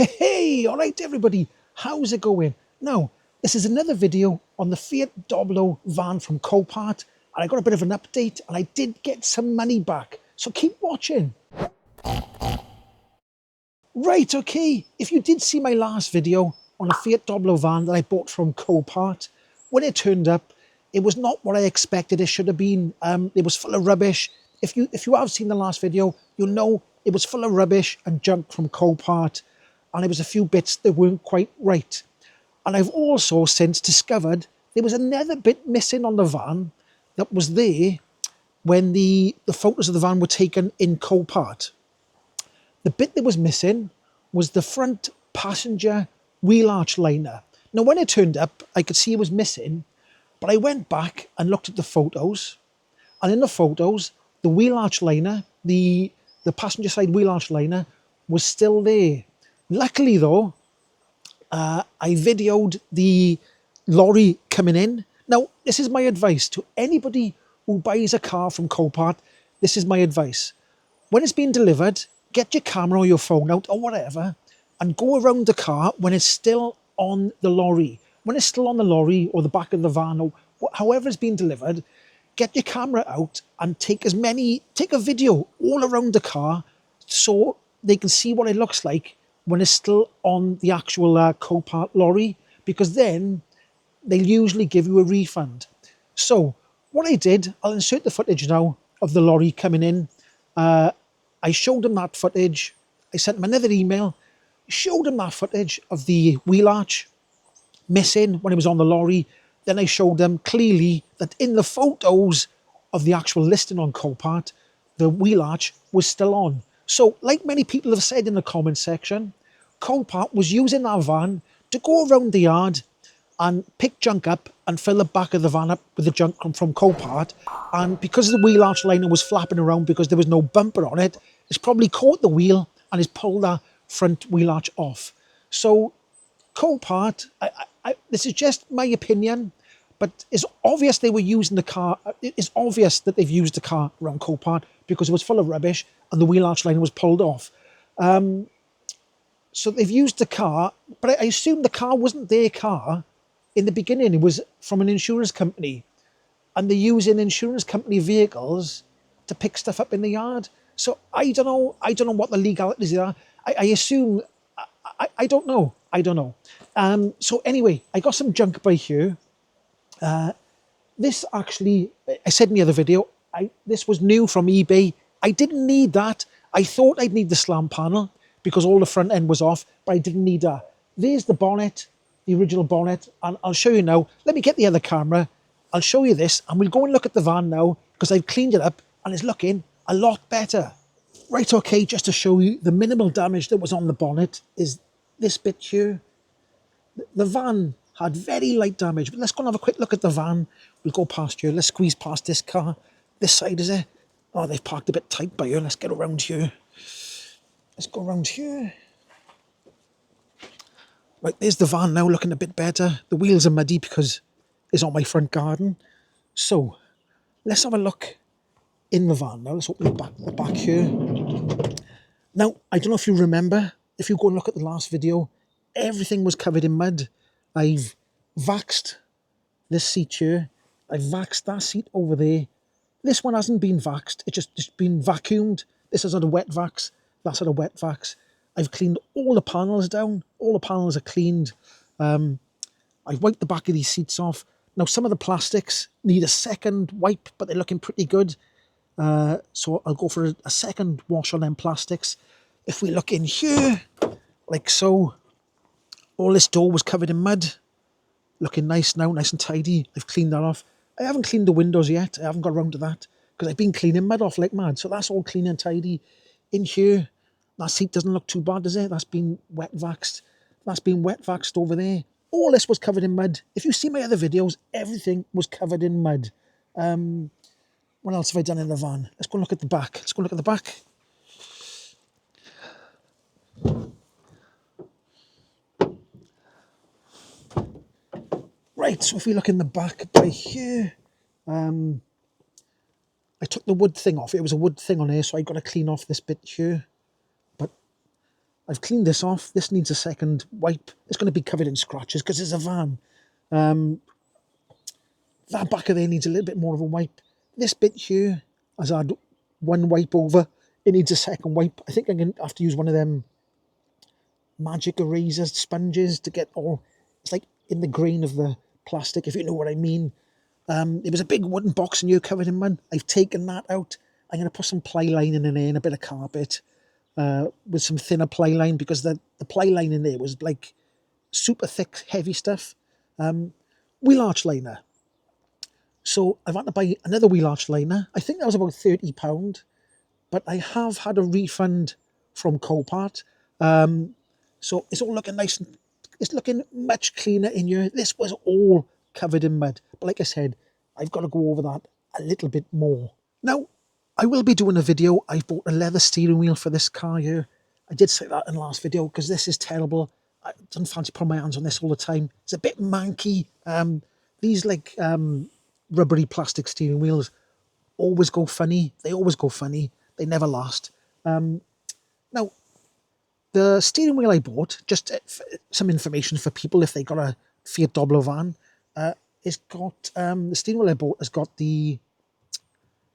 Hey, all right, everybody, how's it going? Now, this is another video on the Fiat Doblo van from Copart, and I got a bit of an update, and I did get some money back, so keep watching. Right, okay, if you did see my last video on a Fiat Doblo van that I bought from Copart, when it turned up, it was not what I expected it should have been. It was full of rubbish. If you have seen the last video, you'll know it was full of rubbish and junk from Copart, and there was a few bits that weren't quite right. And I've also since discovered there was another bit missing on the van that was there when the photos of the van were taken in Copart. The bit that was missing was the front passenger wheel arch liner. Now, when it turned up, I could see it was missing, but I went back and looked at the photos, and in the photos, the wheel arch liner, the passenger side wheel arch liner was still there. Luckily though, I videoed the lorry coming in. Now, this is my advice to anybody who buys a car from Copart. This is my advice. When it's being delivered, get your camera or your phone out or whatever and go around the car when it's still on the lorry. When it's still on the lorry or the back of the van or however it's being delivered, get your camera out and take a video all around the car so they can see what it looks like when it's still on the actual Copart lorry, because then they'll usually give you a refund. So what I did, I'll insert the footage now of the lorry coming in. I showed them that footage. I sent them another email, showed them that footage of the wheel arch missing when it was on the lorry. Then I showed them clearly that in the photos of the actual listing on Copart, the wheel arch was still on. So, like many people have said in the comment section, Copart was using our van to go around the yard and pick junk up and fill the back of the van up with the junk from Copart. And because the wheel arch liner was flapping around because there was no bumper on it, it's probably caught the wheel and it's pulled that front wheel arch off. So, Copart, this is just my opinion, but it's obvious they were using the car. It's obvious that they've used the car around Copart because it was full of rubbish and the wheel arch liner was pulled off. So they've used the car, but I assume the car wasn't their car in the beginning. It was from an insurance company, and they're using insurance company vehicles to pick stuff up in the yard. So I don't know what the legalities are. I assume, I don't know. So anyway, I got some junk by here. This actually, I said in the other video, this was new from eBay. I didn't need that. I thought I'd need the slam panel because all the front end was off, but I didn't need that. There's the bonnet, the original bonnet, and I'll show you now. Let me get the other camera. I'll show you this, and we'll go and look at the van now because I've cleaned it up and it's looking a lot better. Right, okay, just to show you the minimal damage that was on the bonnet is this bit here. The van had very light damage, but let's go and have a quick look at the van. We'll go past here. Let's squeeze past this car. This side, is it? Oh, they've parked a bit tight by here. Let's get around here. Let's go around here. Right, there's the van now, looking a bit better. The wheels are muddy because it's on my front garden. So, let's have a look in the van now. Let's open the back here. Now, I don't know if you remember, if you go and look at the last video, everything was covered in mud. I've vaxed this seat here. I've vaxed that seat over there. This one hasn't been vaxed. It's just been vacuumed. This has had a wet vax. That's had a wet vax. I've cleaned all the panels down. All the panels are cleaned. I've wiped the back of these seats off. Now, some of the plastics need a second wipe, but they're looking pretty good. So I'll go for a second wash on them plastics. If we look in here, like so, all this door was covered in mud. Looking nice now, nice and tidy. I've cleaned that off. I haven't cleaned the windows yet. I haven't got around to that because I've been cleaning mud off like mad. So that's all clean and tidy. In here, that seat doesn't look too bad, does it? That's been wet vaxed. That's been wet vaxed over there. All this was covered in mud. If you see my other videos, everything was covered in mud. What else have I done in the van? Let's go and look at the back. Let's go and look at the back. Right, so if we look in the back by here, I took the wood thing off. It was a wood thing on here, so I got to clean off this bit here. But I've cleaned this off. This needs a second wipe. It's going to be covered in scratches because it's a van. That back of there needs a little bit more of a wipe. This bit here has had one wipe over. It needs a second wipe. I think I'm going to have to use one of them magic eraser sponges to get all, it's like in the grain of the plastic, if you know what I mean. There was a big wooden box in here covered in mud. I've taken that out. I'm going to put some ply lining in there and a bit of carpet with some thinner ply line, because the ply line in there was like super thick, heavy stuff. Wheel arch liner. So I've had to buy another wheel arch liner. I think that was about £30, but I have had a refund from Copart. So it's all looking nice, and it's looking much cleaner in here. This was all covered in mud. But like I said, I've got to go over that a little bit more. Now, I will be doing a video. I bought a leather steering wheel for this car here. I did say that in the last video because this is terrible. I don't fancy putting my hands on this all the time. It's a bit manky. These like rubbery plastic steering wheels always go funny. They always go funny. They never last. Now, the steering wheel I bought, just some information for people if they got a Fiat Doblo van, it's got, the steering wheel I bought has got the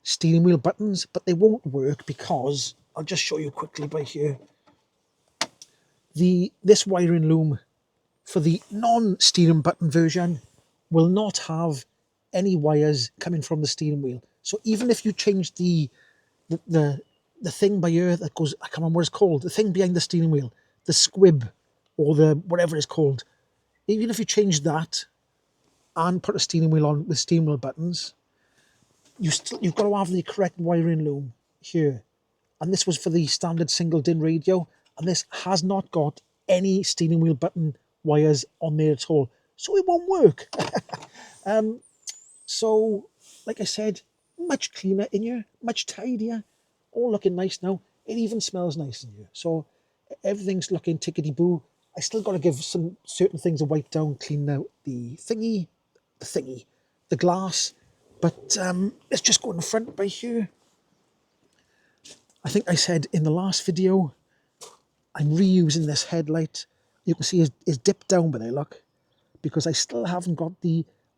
steering wheel buttons, but they won't work because, I'll just show you quickly by here, this wiring loom for the non-steering button version will not have any wires coming from the steering wheel. So even if you change the thing by here that goes, I can't remember what it's called, the thing behind the steering wheel, the squib, or the whatever it's called, even if you change that and put a steering wheel on with steering wheel buttons, you've got to have the correct wiring loom here. And this was for the standard single DIN radio, and this has not got any steering wheel button wires on there at all, so it won't work. So like I said, much cleaner in here, much tidier, all looking nice now. It even smells nice in here, so everything's looking tickety-boo. I still got to give some certain things a wipe down, clean out the glass, but let's just go in the front by here. I think I said in the last video, I'm reusing this headlight. You can see it's dipped down by there, look, because I still haven't got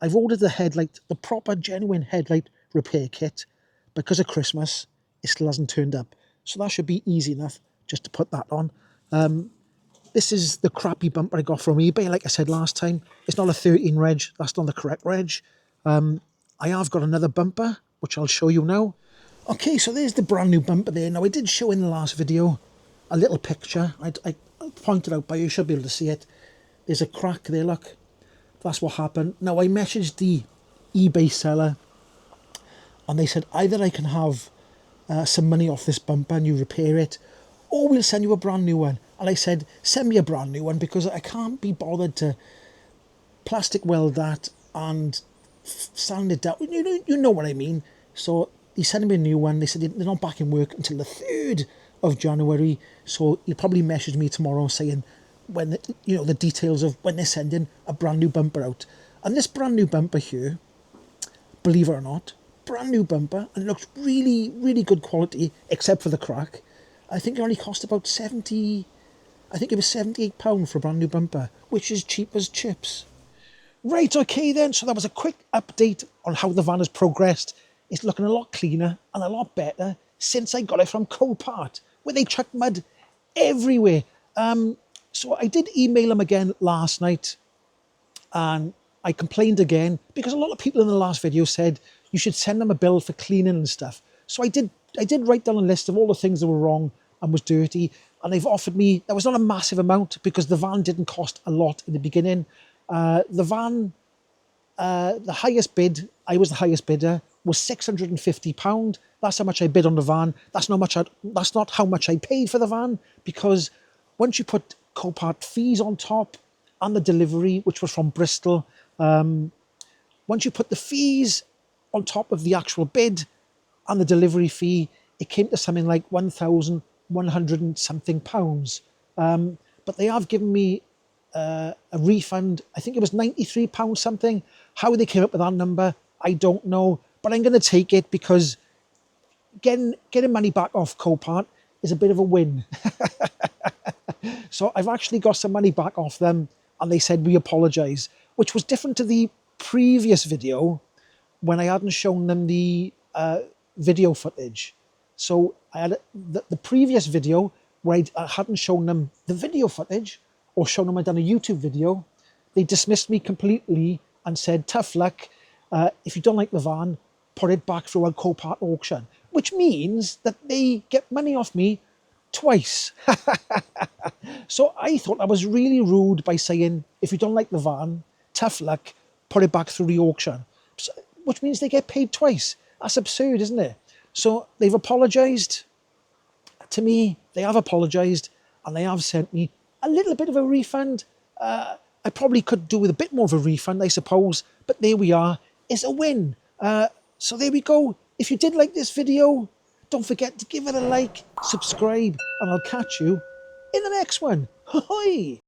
I've ordered the headlight, the proper genuine headlight repair kit. Because of Christmas, it still hasn't turned up. So that should be easy enough just to put that on. This is the crappy bumper I got from eBay. Like I said last time, it's not a 13 reg. That's not the correct reg. I have got another bumper, which I'll show you now. Okay, so there's the brand new bumper there. Now, I did show in the last video a little picture. I pointed out by you, should be able to see it. There's a crack there, look. That's what happened. Now, I messaged the eBay seller, and they said either I can have some money off this bumper and you repair it, or we'll send you a brand new one. And I said, send me a brand new one, because I can't be bothered to plastic weld that and sand it down. You know what I mean. So he sent me a new one. They said they're not back in work until the 3rd of January. So he'll probably message me tomorrow saying when the details of when they're sending a brand new bumper out. And this brand new bumper here, believe it or not, brand new bumper, and it looks really, really good quality, except for the crack. I think it only cost about £78 for a brand new bumper, which is cheap as chips. Right, okay then, so that was a quick update on how the van has progressed. It's looking a lot cleaner and a lot better since I got it from Copart, where they chucked mud everywhere. So I did email them again last night, and I complained again, because a lot of people in the last video said you should send them a bill for cleaning and stuff. So I did write down a list of all the things that were wrong and was dirty, and they've offered me, that was not a massive amount because the van didn't cost a lot in the beginning. The van, the highest bid, I was the highest bidder, was £650. That's how much I bid on the van. That's not how much I paid for the van, because once you put Copart fees on top and the delivery, which was from Bristol, once you put the fees on top of the actual bid and the delivery fee, it came to something like £1,100 and something pounds. But they have given me a refund. I think it was £93 something. How they came up with that number, I don't know. But I'm going to take it, because getting money back off Copart is a bit of a win. So I've actually got some money back off them, and they said we apologise, which was different to the previous video when I hadn't shown them the video footage. So I had the previous video where I hadn't shown them the video footage or shown them I'd done a YouTube video. They dismissed me completely and said, tough luck. If you don't like the van, put it back through a Copart auction, which means that they get money off me twice. So I thought I was really rude by saying, if you don't like the van, tough luck, put it back through the auction, which means they get paid twice. That's absurd, isn't it? So they've apologised to me, they have apologised, and they have sent me a little bit of a refund. I probably could do with a bit more of a refund, I suppose, but there we are. It's a win. So there we go. If you did like this video, don't forget to give it a like, subscribe, and I'll catch you in the next one. Hoi!